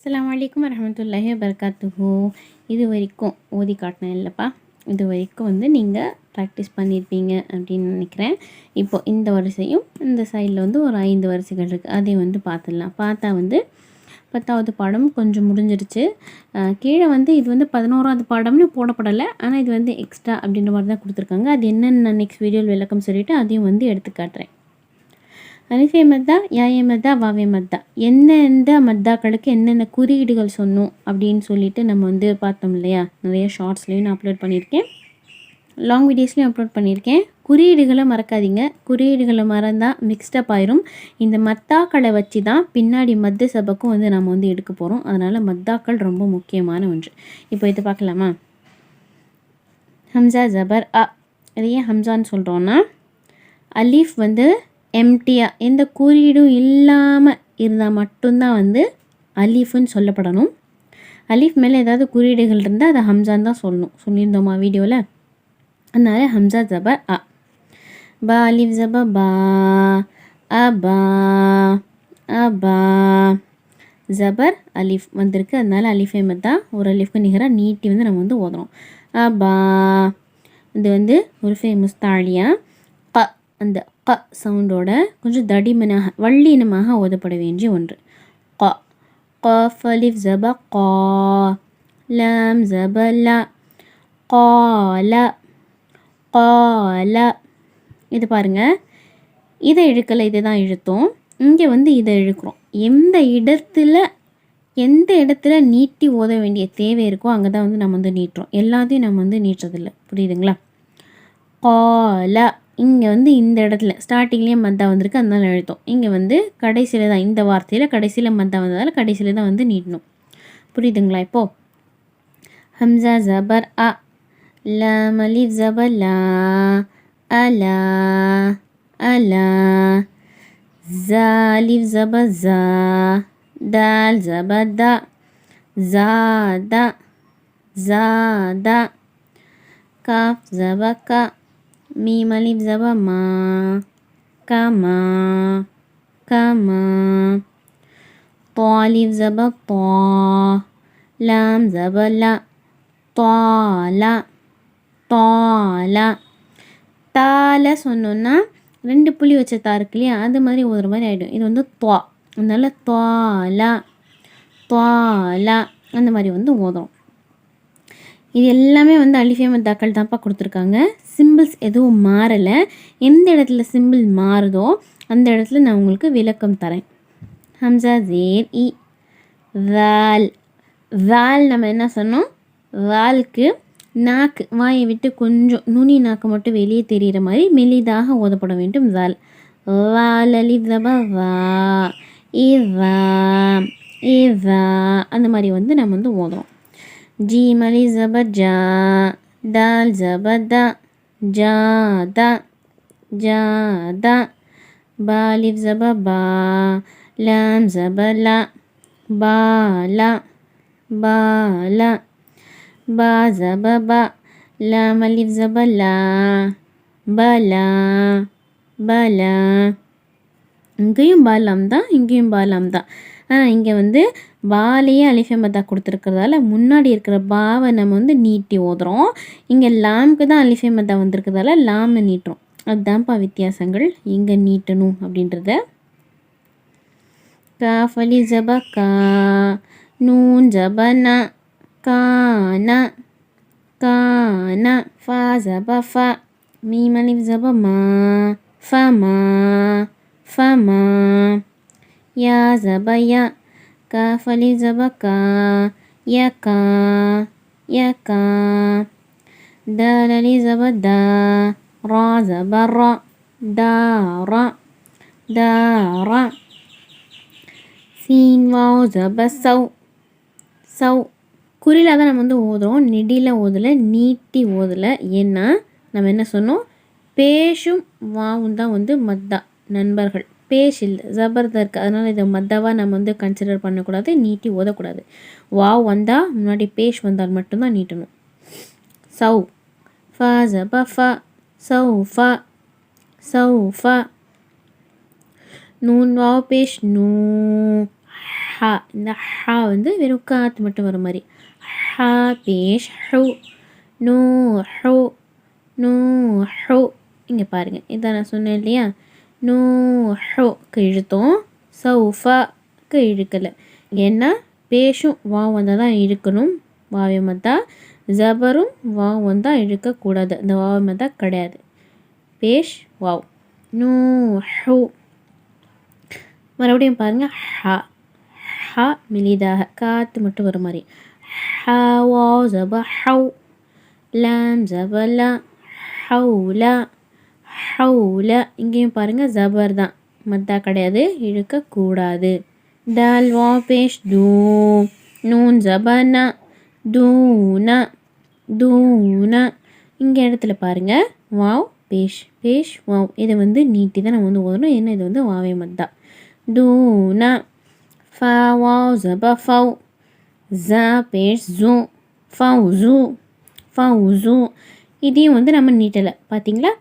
அஸ்ஸலாமு அலைக்கும் வரஹ்மத்துல்லாஹி வபரகாத்துஹு. இது வரைக்கும் ஓதி காட்டினேன் இல்லைப்பா, இது வரைக்கும் நீங்கள் ப்ராக்டிஸ் பண்ணியிருப்பீங்க அப்படின்னு நினைக்கிறேன். இப்போது இந்த வரிசையும் இந்த சைடில் ஒரு 5 வரிசைகள் இருக்குது, அதையும் பார்த்துடலாம். பார்த்தா 10வது பாடம் கொஞ்சம் முடிஞ்சிருச்சு. கீழே இது 11வது பாடம்னு போடப்படலை, ஆனால் இது எக்ஸ்ட்ரா அப்படின்ற மாதிரி தான் கொடுத்துருக்காங்க. அது என்னென்னு நான் நெக்ஸ்ட் வீடியோவில் விளக்கம் சொல்லிவிட்டு அதையும் எடுத்து காட்டுறேன். அலிஃபே மத்தா, யாயே மத்தா, வாவே மத்தா, எந்தெந்த மத்தாக்களுக்கு என்னென்ன குறியீடுகள் சொன்னோம் அப்படின்னு சொல்லிட்டு நம்ம பார்த்தோம் இல்லையா. நிறைய ஷார்ட்ஸ்லேயும் நான் அப்லோட் பண்ணியிருக்கேன், லாங் வீடியோஸ்லேயும் அப்லோட் பண்ணியிருக்கேன். குறியீடுகளை மறக்காதீங்க, குறியீடுகளை மறந்தால் மிக்ஸ்டப் ஆயிரும். இந்த மத்தாக்களை வச்சு தான் பின்னாடி மத்து சபக்கும் நம்ம எடுக்க போகிறோம். அதனால் மத்தாக்கள் ரொம்ப முக்கியமான ஒன்று. இப்போ இது பார்க்கலாமா. ஹம்சா ஜபர் அ, இது ஏன் ஹம்சான்னு சொல்கிறோன்னா, அலீஃப் எம்டியாக எந்த குறியீடும் இல்லாமல் இருந்தால் மட்டும்தான் அலீஃப்னு சொல்லப்படணும். அலீஃப் மேலே ஏதாவது குறியீடுகள் இருந்தால் அதை ஹம்சான்னு தான் சொல்லணும், சொல்லியிருந்தோமா வீடியோவில். அதனால் ஹம்சா ஜபர் அ. பா அலீஃப் ஜப பா, அபா அபா. ஜபர் அலீஃப் வந்திருக்கு, அதனால் அலீஃபே மத்தா ஒரு அலீஃப்க்கு நிகராக நீட்டி நம்ம ஓதுறோம். அபா. இது ஒரு ஃபேமஸ் தாழியா. க, அந்த க சவுண்டோட கொஞ்சம் தடிமனாக வள்ளினமாக ஓதப்பட வேண்டிய ஒன்று. க, கஃப் அலிஃப் ஜப கா, லாம் ஜப லா, கால கால. இது பாருங்கள், இதை இழுக்கலை, இதை தான் இழுத்தோம். இங்கே இதை இழுக்கிறோம். எந்த இடத்துல நீட்டி ஓத வேண்டிய தேவை இருக்கோ அங்கே தான் நம்ம நீட்டுறோம். எல்லாத்தையும் நம்ம நீட்டுறதில்லை, புரியுதுங்களா. கால, இங்கே இந்த இடத்துல ஸ்டார்டிங்லேயே மத்தா வந்திருக்கு, அதனால எழுத்தோம். இங்கே கடைசியில் தான், இந்த வார்த்தையில் கடைசியில் மத்தா வந்ததால் கடைசியில் தான் நீட்டணும், புரியுதுங்களா. இப்போது ஹம்சா ஜபர் அ, லாம் அலிஃப் ஜபர் லா, அலா அலா. ஜா அலிஃப் ஜபர் ஜா, தால் ஜபர் தா, ஜாதா ஜாதா. காஃப் ஜபர் கா, மீம் அலிஃப் ஜப மா, கமா கமா. தா அலிஃப் ஜப தா, லாம் ஜப லா, தாலா தாலா. தால சொன்னோன்னா 2 புள்ளி வச்ச தா இருக்கு இல்லையா, அது மாதிரி ஒரு மாதிரி ஆகிடும். இது துவா, அதனால தாலா தாலா அந்த மாதிரி ஓதுறோம். இது எல்லாமே அலிஃபே மத்தாக்கள் தான்ப்பா கொடுத்துருக்காங்க. சிம்பிள்ஸ் எதுவும் மாறலை. எந்த இடத்துல சிம்பிள் மாறுதோ அந்த இடத்துல நான் உங்களுக்கு விளக்கம் தரேன். ஹம்சா ஜேர் இ, வால். வால் நம்ம என்ன சொன்னோம், வால்க்கு நாக்கு வாயை விட்டு கொஞ்சம் நுனி நாக்கு மட்டும் வெளியே தெரிகிற மாதிரி மெலிதாக ஓதப்பட வேண்டும். வால். வால் அலிஃப் ஜப வா, இவா இவா அந்த மாதிரி நம்ம ஓதுறோம். ஜீம் அலிஃப் ஜபர் ஜா, தால் ஜபர் தா, ஜாதா ஜாதா. பா அலிஃப் ஜபர் பா, லாம் ஜபர் லா, பாலா பாலா. பா ஜபர் பா, லாம் அலிஃப் ஜபர் லா, பலா பலா. இங்கேயும் பாலாம் தான், இங்கேயும் பாலாம் தான். ஆனால் இங்கே பாலையே அலிஃபே மத்தா கொடுத்துருக்கிறதால முன்னாடி இருக்கிற பாவை நம்ம நீட்டி ஓதுறோம். இங்கே லாமுக்கு தான் அலிஃபே மத்தா வந்திருக்கிறதால லாமை நீட்டுறோம். அதுதான்ப்பா வித்தியாசங்கள், இங்கே நீட்டணும் அப்படின்றத. காஃப் அலிஃப் ஜப கா, நூன் ஜப நா, கானா கானா. ஃபா ஜப ஃபா, மீம் அலிஃப் ஜப மா, ஃபமா ஃபமா. யா ஜப யா, காஃப் அலிஃப் ஜப கா, யகா யகா. தால் அலிஃப் ஜப தா, ரா ஜப ரா, தாரா தாரா. சீன் வாவ் ஜப சவ், சவ். குறியில் தான் நம்ம ஓதுறோம், நெடியில் ஓதலை, நீட்டி ஓதலை. ஏன்னா நம்ம என்ன சொன்னோம், பேஷும் வாவும் தான் மத்தா நண்பர்கள், பேஷ் இல்லை, ஜபர் தான் இருக்குது. அதனால் இதை மத்தாவாக நம்ம கன்சிடர் பண்ணக்கூடாது, நீட்டி ஓதக்கூடாது. வாவ் வந்தால் முன்னாடி பேஷ் வந்தால் மட்டும்தான் நீட்டணும். சவ். ஃபா ஜப ஃபா, சவ் ஃபா சவ் ஃபா. நூன் வாவ் பேஷ் நூ, ஹா. இந்த ஹா வந்து வெறும் காத்து மட்டும் வர மாதிரி. ஹா பேஷ் ஹூ. நூ ஹூ. நூ ஹூ. இங்கே பாருங்கள், இதான் நான் சொன்னேன் இல்லையா, நூ ஹூக்கு இழுத்தோம், சௌஃபாக்கு இழுக்கலை. ஏன்னா பேஷும் வாவ் வந்தால் தான் இழுக்கணும், வாவே மத்தா. ஜபரும் வாவ் வந்தால் இழுக்கக்கூடாது, அந்த வாவே மத்தா கிடையாது. பேஷ் வாவ். நூ ஹூ. மறுபடியும் பாருங்கள், ஹா. ஹா மெலிதாக காற்று மட்டும் வர மாதிரி. ஹா வா ஜப ஹவ். லாம் ஜபலா. ஹவுலா. ஹவுல. இங்கேயும் பாருங்கள் ஜபர் தான், மத்தா கிடையாது, இழுக்கக்கூடாது. தால் வா பேஷ் தூ. நூன் ஜபனா. தூனா. தூனா. இங்கே இடத்துல பாருங்கள், வாவ் பேஷ் பேஷ் வாவ். இதை வந்து நீட்டி தான் நம்ம வந்து ஓதணும், ஏன்னா இது வந்து வாவே மத்தா. தூனா. ஃபா வாவ் ஜப ஃபவ். ஜா பேஷ் ஜூ. ஃபவுசு. ஃபவுசு. இதையும் வந்து நம்ம நீட்டலை, பார்த்தீங்களா,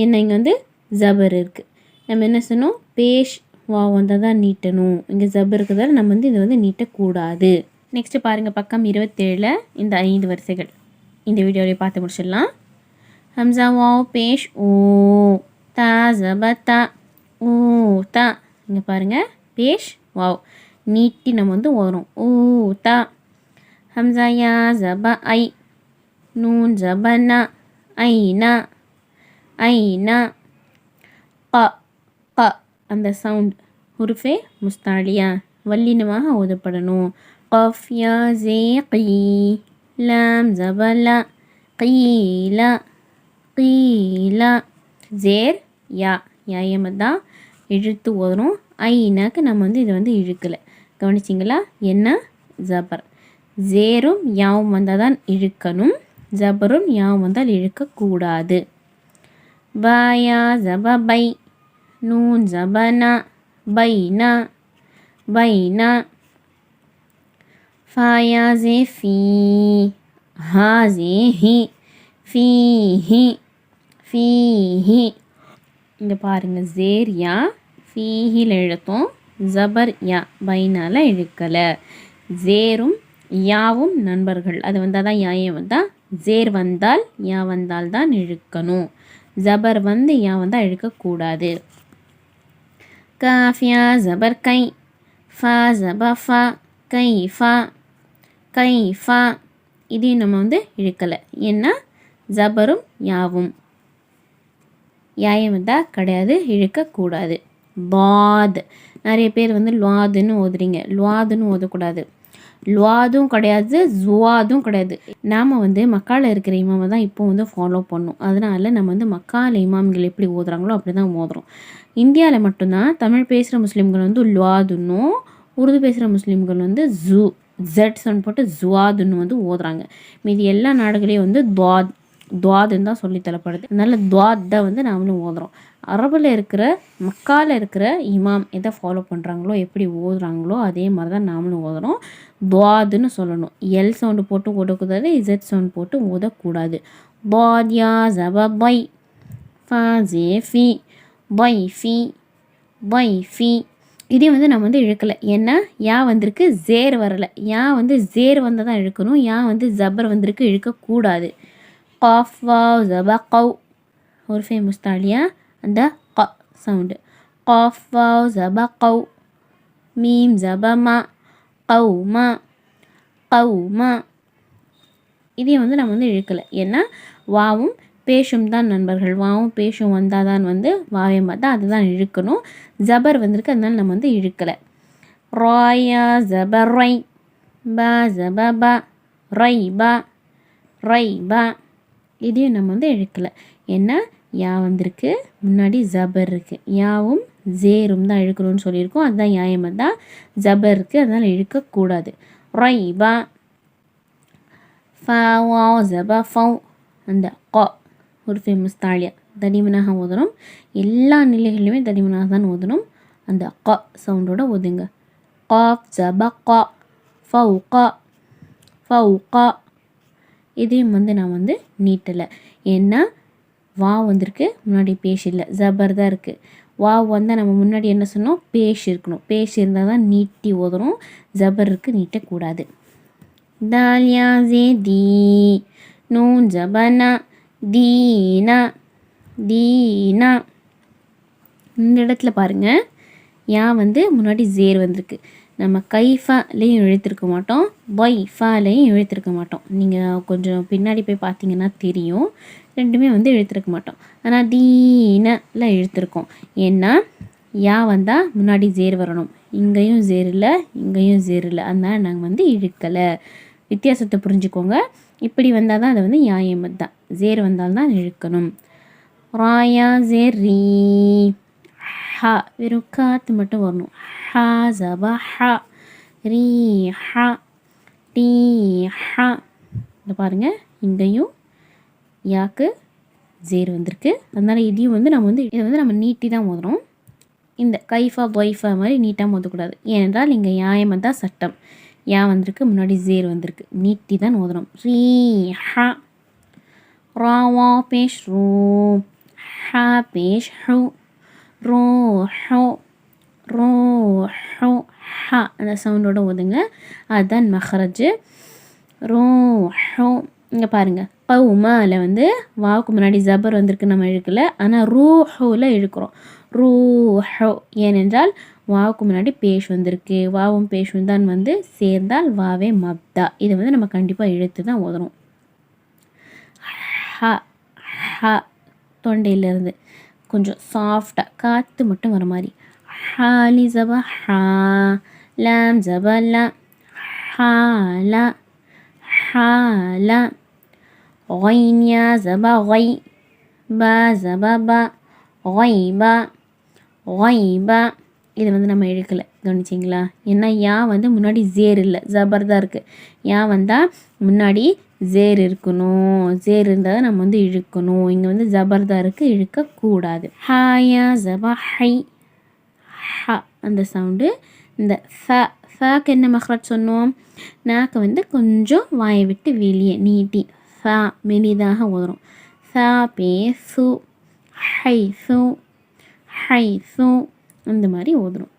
என்ன இங்கே வந்து ஜபர் இருக்குது. நம்ம என்ன சொன்னோம், பேஷ் வாவ் வந்தால் தான் நீட்டணும், இங்கே ஜபர் இருக்கிறதால நம்ம வந்து இதை வந்து நீட்டக்கூடாது. நெக்ஸ்ட்டு பாருங்கள், பக்கம் 27 இந்த 5 வரிசைகள் இந்த வீடியோவிலே பார்த்து முடிச்சிடலாம். ஹம்சா வாவ் பேஷ் ஓ. தா ஜப தா. ஊ தா. இங்கே பாருங்கள், பேஷ் வாவ் நீட்டி நம்ம வந்து வரும், ஊ தா. ஹம்சா யா ஜப ஐ. நூன் ஜபனா. ஐனா. ஐனா. க. க அந்த சவுண்ட் ஹுருஃபே முஸ்தாலியா வல்லினமாக ஓதப்படணும். கஃப் யா ஜே கீ. லாம் ஜபலா. கீலா. கீலா. ஜேர் யா. யாயமதான் இழுத்து ஓதணும். ஐனாக்கு நம்ம வந்து இதை வந்து இழுக்கலை, கவனிச்சிங்களா, என்ன ஜபர். ஜேரும் யாவும் வந்தால் தான் இழுக்கணும், ஜபரும் யாவும் வந்தால் இழுக்கக்கூடாது. பாயா ஜப பை. நூன் ஜபனா. பைனா. பைனா. ஃபாயா ஜே ஃபீ. ஹா ஜே ஹி. ஃபீஹி. ஃபீஹி. இங்கே பாருங்கள், ஜேர் யா ஃபீஹில் இழுத்தோம், ஜபர் யா பைனால் இழுக்கலை. ஜேரும் யாவும் நண்பர்கள், அது வந்தால் தான் யாயே வந்தால், ஜேர் வந்தால் யா வந்தால் தான் இழுக்கணும், ஜபர் வந்து யா வந்தால் இழுக்கக்கூடாது. காஃபியா ஜபர் கை. ஃபா ஜப ஃபா. கை ஃபா. கை ஃபா. இதையும் நம்ம வந்து இழுக்கலை, ஏன்னா ஜபரும் யாவும் யாயை வந்தால் கிடையாது, இழுக்கக்கூடாது. லாத். நிறைய பேர் வந்து லுவாதுன்னு ஓதுறீங்க, லுவாதுன்னு ஓதக்கூடாது, லுவாதும் கிடையாது, ஜுவாதும் கிடையாது. நாம் வந்து மக்காவில் இருக்கிற இமாமை தான் இப்போ வந்து ஃபாலோ பண்ணணும். அதனால் நம்ம வந்து மக்காவில் இமாம்கள் எப்படி ஓதுறாங்களோ அப்படி தான் ஓதுறோம். இந்தியாவில் மட்டும்தான் தமிழ் பேசுகிற முஸ்லீம்கள் வந்து லுவாதுன்னும், உருது பேசுகிற முஸ்லீம்கள் வந்து ஜெட் சவுண்ட் போட்டு ஜுவாதுன்னு வந்து ஓதுறாங்க. மீதி எல்லா நாடுகளையும் வந்து துவாதுன்னு தான் சொல்லி தரப்படுது. அதனால் துவாத் தான் வந்து நாமளும் ஓதுறோம். அரபில் இருக்கிற மக்காவில் இருக்கிற இமாம் எதை ஃபாலோ பண்ணுறாங்களோ, எப்படி ஓதுறாங்களோ அதே மாதிரி தான் நாமளும் ஓதுறோம். துவாதுன்னு சொல்லணும், எல் சவுண்டு போட்டு ஓடக்கூடாது, இசட் சவுண்ட் போட்டு ஓதக்கூடாது. பாத்யா ஜப பை. ஃபா ஜே ஃபி. பை ஃபி. பை ஃபி. இதே வந்து நம்ம வந்து இழுக்கலை, ஏன்னா யா வந்திருக்கு, ஜேர் வரலை. யா வந்து ஜேர் வந்தால் தான் இழுக்கணும், யா வந்து ஜபர் வந்திருக்கு, இழுக்கக்கூடாது. காஃப் வாவ் ஜப கவ். ஒரு ஃபேமஸ் தாலியா அந்த க சவுண்டு. காஃப் வாவ் ஜப கவ். மீம் ஜப மா. கவ்மா. கவ்மா. இதே வந்து நம்ம வந்து இழுக்கலை, ஏன்னா வாவும் பேஷும் தான் நண்பர்கள், வாவும் பேஷும் வந்தால் தான் வந்து வாவே பார்த்தா அதுதான் இழுக்கணும், ஜபர் வந்திருக்கு, அதனால நம்ம வந்து இழுக்கலை. ராயா ஜப ரை. பா ஜப பா. ரை பா. ரை பா. இதையும் நம்ம வந்து இழுக்கலை, ஏன்னா யா வந்திருக்கு, முன்னாடி ஜபர் இருக்குது, யாவும் ஜேரும் தான் இழுக்கணும்னு சொல்லியிருக்கோம், அதுதான் யாயமாக தான், ஜபர் இருக்குது, அதனால் இழுக்கக்கூடாது. ரை பா. ஃபா வா ஜப ஃபவ். அந்த க ஒரு ஃபேமஸ் தாலியா தடிமனாக ஓதணும், எல்லா நிலைகளிலுமே தடிமனாக தான் ஓதணும். அந்த க சவுண்டோட ஓதுங்க. காஃப் ஜப கா. ஃபவ் கா. ஃபவ் கா. இதையும் வந்து நான் வந்து நீட்டலை, ஏன்னா வா வந்திருக்கு, முன்னாடி பேஷ் இல்லை, ஜபர் தான் இருக்குது. வாவ் வந்தால் நம்ம முன்னாடி என்ன சொன்னோம், பேஷ் இருக்கணும். பேஷ் இருந்தால் தான் நீட்டி ஓதுறோம், ஜபருக்கு நீட்டக்கூடாது. தால் யா ஜே தி, நூன் ஜபனா, தீனா தீனா. இந்த இடத்துல பாருங்கள், யா வந்து முன்னாடி ஜேர் வந்திருக்கு. நம்ம கைஃபாலையும் எழுத்திருக்க மாட்டோம், ஃபைஃபாலையும் எழுத்திருக்க மாட்டோம். நீங்கள் கொஞ்சம் பின்னாடி போய் பார்த்தீங்கன்னா தெரியும், ரெண்டுமே வந்து எழுத்திருக்க மாட்டோம். ஆனால் தீனல எழுத்திருக்கோம். ஏன்னா யா வந்தால் முன்னாடி ஜேர் வரணும். இங்கேயும் ஜேர் இல்லை, இங்கேயும் ஜேர் இல்லை, அதனால் நாங்கள் வந்து இழுக்கலை. வித்தியாசத்தை புரிஞ்சுக்கோங்க. இப்படி வந்தால் தான் அதை வந்து யாயமத் தான். ஜேர் வந்தால்தான் இழுக்கணும். ராயா ஜேர் ரீ, ஹா வெறும் காற்று மட்டும் வரணும். ஹா ஜபா ஹா, ரீ ஹா, டீ ஹா. இங்கே பாருங்கள், இங்கேயும் யாக்கு ஜேர் வந்திருக்கு. அதனால் இதையும் வந்து இதை வந்து நம்ம நீட்டி தான் ஓதுறோம். இந்த கைஃபா பொய்ஃபா மாதிரி நீட்டாக ஓதக்கூடாது. ஏனென்றால் இங்கே யாயமத் தான் சட்டம். யா வந்திருக்கு, முன்னாடி ஜேர் வந்திருக்கு, நீட்டி தான் ஓதுறோம். ரீ ஹா. ராவா பேஷ் ரூ, ஹா பேஷ் ஹூ, ரோ ஹோ, ரோ ஹோ, ஹா அந்த சவுண்டோடு ஓதுங்க. அதுதான் மஹரஜ். ரோ ஹோ. இங்கே பாருங்கள், கவுமால வந்து வாவுக்கு முன்னாடி ஜபர் வந்திருக்கு, நம்ம இழுக்கலை. ஆனால் ரூ ஹோவில் இழுக்கிறோம். ரூ ஹோ. ஏனென்றால் வாவுக்கு முன்னாடி பேஷ் வந்திருக்கு. வாவும் பேஷும் தான் வந்து சேர்ந்தால் வாவே மப்தா. இதை வந்து நம்ம கண்டிப்பாக இழுத்து தான் ஓதுறோம். ஹ ஹ தொண்டையிலேருந்து கொஞ்சம் சாஃப்டாக காற்று மட்டும் வர மாதிரி. ஹாலி ஜபா ஹா, லாம் ஜபா லா, ஹாலா ஹாலா. ஒயின் யா ஜபா ஒய், பா ஜபா பா, ஒய்பா ஒய்பா. இதை வந்து நம்ம இழுக்கலை, கவனிச்சிங்களா? ஏன்னா யா வந்து முன்னாடி ஜேர் இல்லை, ஜபர் தான் இருக்குது. யா வந்தால் முன்னாடி ஜேர் இருக்கணும். ஜேர் இருந்தால் தான் நம்ம வந்து இழுக்கணும். இங்கே வந்து ஜபர் தான் இருக்குது, இழுக்கக்கூடாது. ஹாயா ஜபா ஹை, ஹா அந்த சவுண்டு. இந்த ஃபேக்கு என்ன மஹ்ரஜ் சொன்னோம், நாக்கு வந்து கொஞ்சம் வாயை விட்டு வெளியே நீட்டி ஃபா மெலிதாக ஓதுறோம். ஃபா பே சு, ஹை சு, ஹை சு அந்த மாதிரி ஓதுறோம்.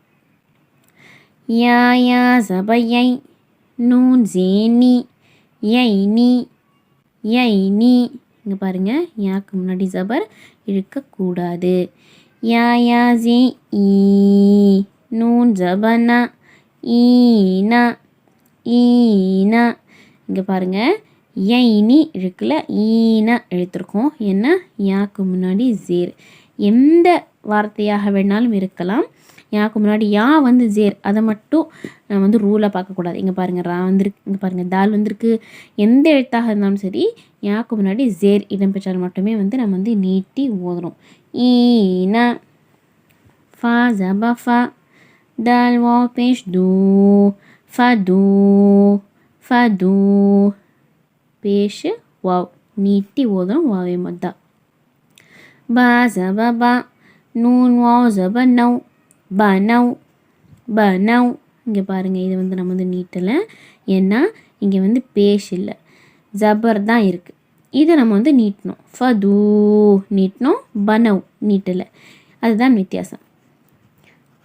யா யா ஜபை, நூன் ஜேனி, யைனி யைனி. இங்கே பாருங்கள், யாக்கு முன்னாடி ஜபர் இழுக்கக்கூடாது. யா யா ஜே ஈ, நூன் ஜபனா, ஈனா ஈனா. இங்கே பாருங்கள், யைனி இழுக்கல, ஈனா எழுத்திருக்கோம். ஏன்னா யாக்கு முன்னாடி ஜேர். எந்த வார்த்தையாக வேணாலும் இருக்கலாம், யாக்கு முன்னாடி யா வந்து ஜேர், அதை மட்டும் நான் வந்து ரூலாக பார்க்கக்கூடாது. இங்கே பாருங்கள், ரா வந்திருக்கு, இங்கே பாருங்கள் தால் வந்திருக்கு. எந்த எழுத்தாக இருந்தாலும் சரி, யாக்கு முன்னாடி ஜேர் இடம்பெற்றால் மட்டுமே வந்து நம்ம வந்து நீட்டி ஓதுறோம். ஈனா. ஃபா ஜபா ஃபா, தால் வா பேஷ் தூ, ஃபது ஃபது. பேஷ் வாவ் நீட்டி ஓதுறோம், வாவே மத்தா. பா ஜபா பா, நூன் வாவ் ஜபா நவ், பனவ் பனவ். இங்கே பாருங்கள், இது வந்து நம்ம வந்து நீட்டலை. ஏன்னா இங்கே வந்து பேஷ் இல்லை, ஜபர் தான் இருக்குது. இதை நம்ம வந்து நீட்டணும். ஃபதூ நீட்டணும், பனவ் நீட்டலை. அதுதான் வித்தியாசம்.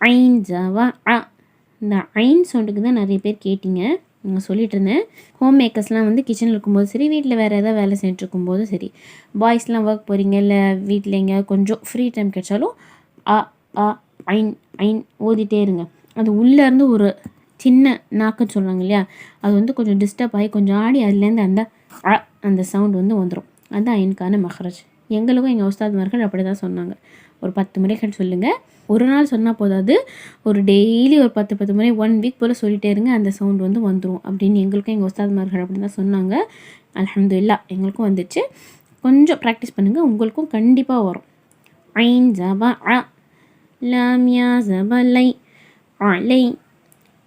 ஐன் ஜவா அ. இந்த ஐன் சவுண்டுக்கு தான் நிறைய பேர் கேட்டிங்க. நான் சொல்லிட்டு இருந்தேன், ஹோம் மேக்கர்ஸ்லாம் வந்து கிச்சனில் இருக்கும்போது சரி, வீட்டில் வேறு ஏதாவது வேலை செஞ்சுருக்கும்போது சரி, பாய்ஸ்லாம் ஒர்க் போகிறீங்க, இல்லை வீட்டில் எங்கேயாவது கொஞ்சம் ஃப்ரீ டைம் கிடைச்சாலும் அ அ ஐன் ஐன் ஓதிட்டே இருங்க. அது உள்ளேருந்து ஒரு சின்ன நாக்குன்னு சொல்லுவாங்க இல்லையா, அது வந்து கொஞ்சம் டிஸ்டர்ப் ஆகி கொஞ்சம் ஆடி அதுலேருந்து அந்த சவுண்ட் வந்து வந்துடும். அதுதான் ஐனுக்கான மஹ்ரஜ். எங்களுக்கும் எங்கள் உஸ்தாத்மார்கள் அப்படி தான் சொன்னாங்க. ஒரு 10 முறைகள் சொல்லுங்கள். ஒரு நாள் சொன்னால் போதாது, ஒரு டெய்லி ஒரு 10 முறை 1 வீக் போல் சொல்லிட்டே இருங்க, அந்த சவுண்ட் வந்து வந்துடும் அப்படின்னு எங்களுக்கும் எங்கள் உஸ்தாத்மார்கள் அப்படி தான் சொன்னாங்க. அல்ஹம்துலில்லாஹ் எங்களுக்கும் வந்துச்சு. கொஞ்சம் ப்ராக்டிஸ் பண்ணுங்கள், உங்களுக்கும் கண்டிப்பாக வரும். ஐன் ஜபா அ, லாம் யா ஜபா லை, அலை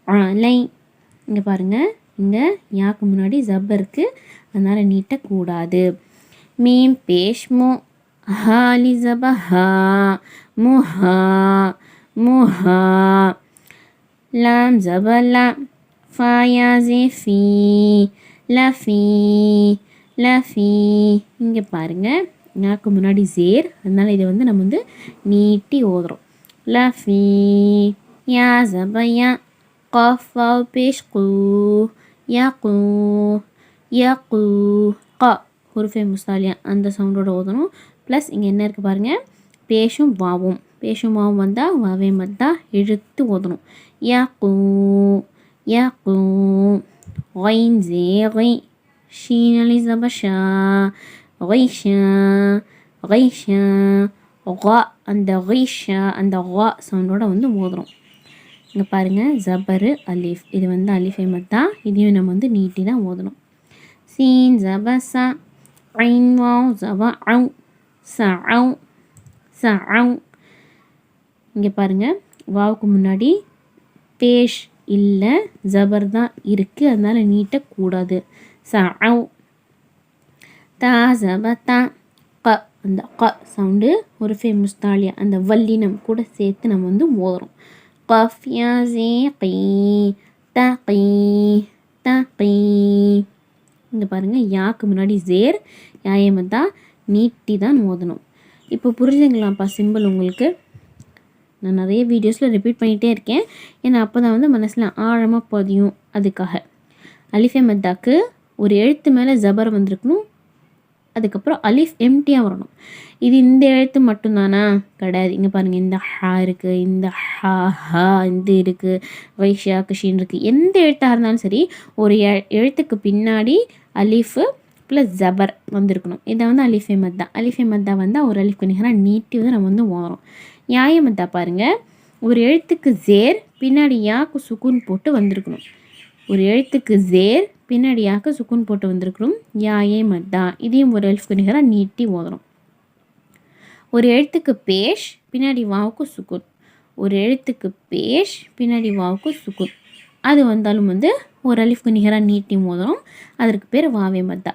அலை. இங்கே பாருங்கள், இங்கே யாக்கு முன்னாடி ஜப் இருக்குது, அதனால் நீட்டக்கூடாது. மீம் பேஷ் மோ, ஹாலி ஜபா ஹா, முஹா முஹா. லாம் ஜபா லா, ஃபா யா ஜே ஃபீ, லஃபீ லஃபீ. இங்கே பாருங்கள், யாக்கு முன்னாடி ஜேர், அதனால் இதை வந்து நம்ம வந்து நீட்டி ஓதுறோம். லஃபி யா ஜபயா قاف واو பேஷ் கூ யகு யகு க ஹுருஃபே முஸ்தாலியா அந்த சவுண்டோட ஓதணும். ப்ளஸ் இங்கே என்ன இருக்குது பாருங்கள், பேஷும் வாவும் வந்தால் வாவே மத்தா இழுத்து ஓதணும். யகு யகு غين زي ஷீன் அலி ஜபஷா غيஷா غيஷா அந்த غيஷா அந்த சவுண்டோட வந்து ஓதுறோம். இங்கே பாருங்கள், ஜபரு அலிஃப், இது வந்து அலிஃபே மத்தா, இதையும் நம்ம வந்து நீட்டி தான் ஓதணும். சீன் ஜபசா ஐன் வாவ் ஜப அவு சஅவ் சஅவ். இங்கே பாருங்கள், வாவுக்கு முன்னாடி பேஷ் இல்லை, ஜபர் தான் இருக்குது, அதனால் நீட்டக்கூடாது. சஅவ் தா ஜபதா க அந்த க சவுண்டு ஹுருஃபே முஸ்தாலியா அந்த வல்லினம் கூட சேர்த்து நம்ம வந்து ஓதுறோம். قاف يا زي قي تقي تقي. இங்கே பாருங்கள், யாக்கு முன்னாடி ஜேர் யாயமத்தா நீட்டி தான் ஓதணும். இப்போ புரிஞ்சுங்களாம்ப்பா சிம்பிள் உங்களுக்கு. நான் நிறைய வீடியோஸில் ரிப்பீட் பண்ணிகிட்டே இருக்கேன், ஏன்னா அப்போ தான் வந்து மனசில் ஆழமாக பதியும். அதுக்காக அலிஃபே மத்தாக்கு ஒரு எழுத்து மேலே ஜபர் வந்திருக்கணும், அதுக்கப்புறம் அலிஃப் எம்டியாக வரணும். இது இந்த எழுத்து மட்டும்தானா? கிடையாது. இங்கே பாருங்கள், இந்த ஹா இருக்குது, இந்த ஹா ஹா இந்த இருக்குது, வைஷா கஷின் இருக்குது. எந்த எழுத்தாக இருந்தாலும் சரி, ஒரு எழுத்துக்கு பின்னாடி அலிஃபு ப்ளஸ் ஜபர் வந்திருக்கணும். இதை வந்து அலிஃபே மத்தா. அலிஃபே மத்தா வந்தால் ஒரு அலிஃப்க்கு நிகராக நீட்டி வந்து நம்ம வந்து ஓதுறோம். யாய மத்தா பாருங்கள், ஒரு எழுத்துக்கு ஜேர் பின்னாடி யாக்கு சுக்கூன் போட்டு வந்திருக்கணும். ஒரு எழுத்துக்கு ஜேர் பின்னாடி யாக்கு சுக்கூன் போட்டு வந்திருக்கணும். யாயே மத்தா, இதையும் ஒரு அலிஃப்க்கு நிகராக நீட்டி ஓதுறோம். ஒரு எழுத்துக்கு பேஷ் பின்னாடி வாவுக்கு சுக்கூன், ஒரு எழுத்துக்கு பேஷ் பின்னாடி வாவுக்கு சுக்கூன், அது வந்தாலும் வந்து ஒரு அலிஃப்க்கு நிகராக நீட்டி ஓதுறோம். அதற்கு பேர் வாவே மத்தா.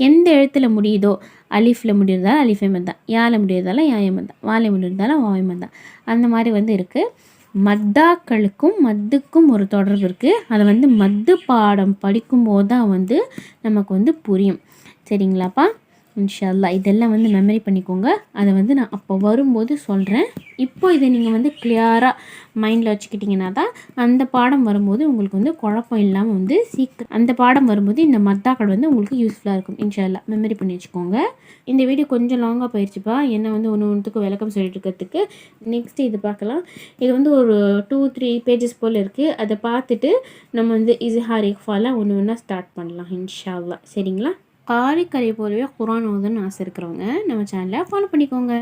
எந்த எழுத்தில் முடியுதோ, அலிஃபில் முடிகிறதால அலிஃபே மத்தா, யாவில் முடிகிறதால யாயே மத்தா, வாலே முடிகிறதால வாவே மத்தா, அந்த மாதிரி வந்து இருக்குது. மத்தாக்களுக்கும் மத்துக்கும் ஒரு தொடர்பு இருக்குது. அதை வந்து மத்து பாடம் படிக்கும்போது தான் வந்து நமக்கு வந்து புரியும். சரிங்களாப்பா? இன்ஷா அல்லாஹ் இதெல்லாம் வந்து மெமரி பண்ணிக்கோங்க. அதை வந்து நான் அப்போ வரும்போது சொல்கிறேன். இப்போ இதை நீங்கள் வந்து கிளியராக மைண்டில் வச்சுக்கிட்டிங்கன்னா தான் அந்த பாடம் வரும்போது உங்களுக்கு வந்து குழப்பம் இல்லாமல் வந்து சீக்கிரம் அந்த பாடம் வரும்போது இந்த மத்தாக்கள் வந்து உங்களுக்கு யூஸ்ஃபுல்லாக இருக்கும். இன்ஷா அல்லாஹ் மெமரி பண்ணி வச்சுக்கோங்க. இந்த வீடியோ கொஞ்சம் லாங்காக போயிடுச்சுப்பா, என்ன வந்து ஒன்றுத்துக்கு விளக்கம் சொல்லிட்டு இருக்கிறதுக்கு. நெக்ஸ்ட்டு இது பார்க்கலாம். இது வந்து ஒரு 2-3 பேஜஸ் போல் இருக்குது. அதை பார்த்துட்டு நம்ம வந்து இஸ்ஹார் இக்ஃபாலாம் ஒன்று ஒன்றா ஸ்டார்ட் பண்ணலாம் இன்ஷா அல்லாஹ். சரிங்களா? காரி கரை போலவே குர்ஆன் ஓதணும்னு ஆசை இருக்கிறவங்க நம்ம சேனலை ஃபாலோ பண்ணிக்கோங்க.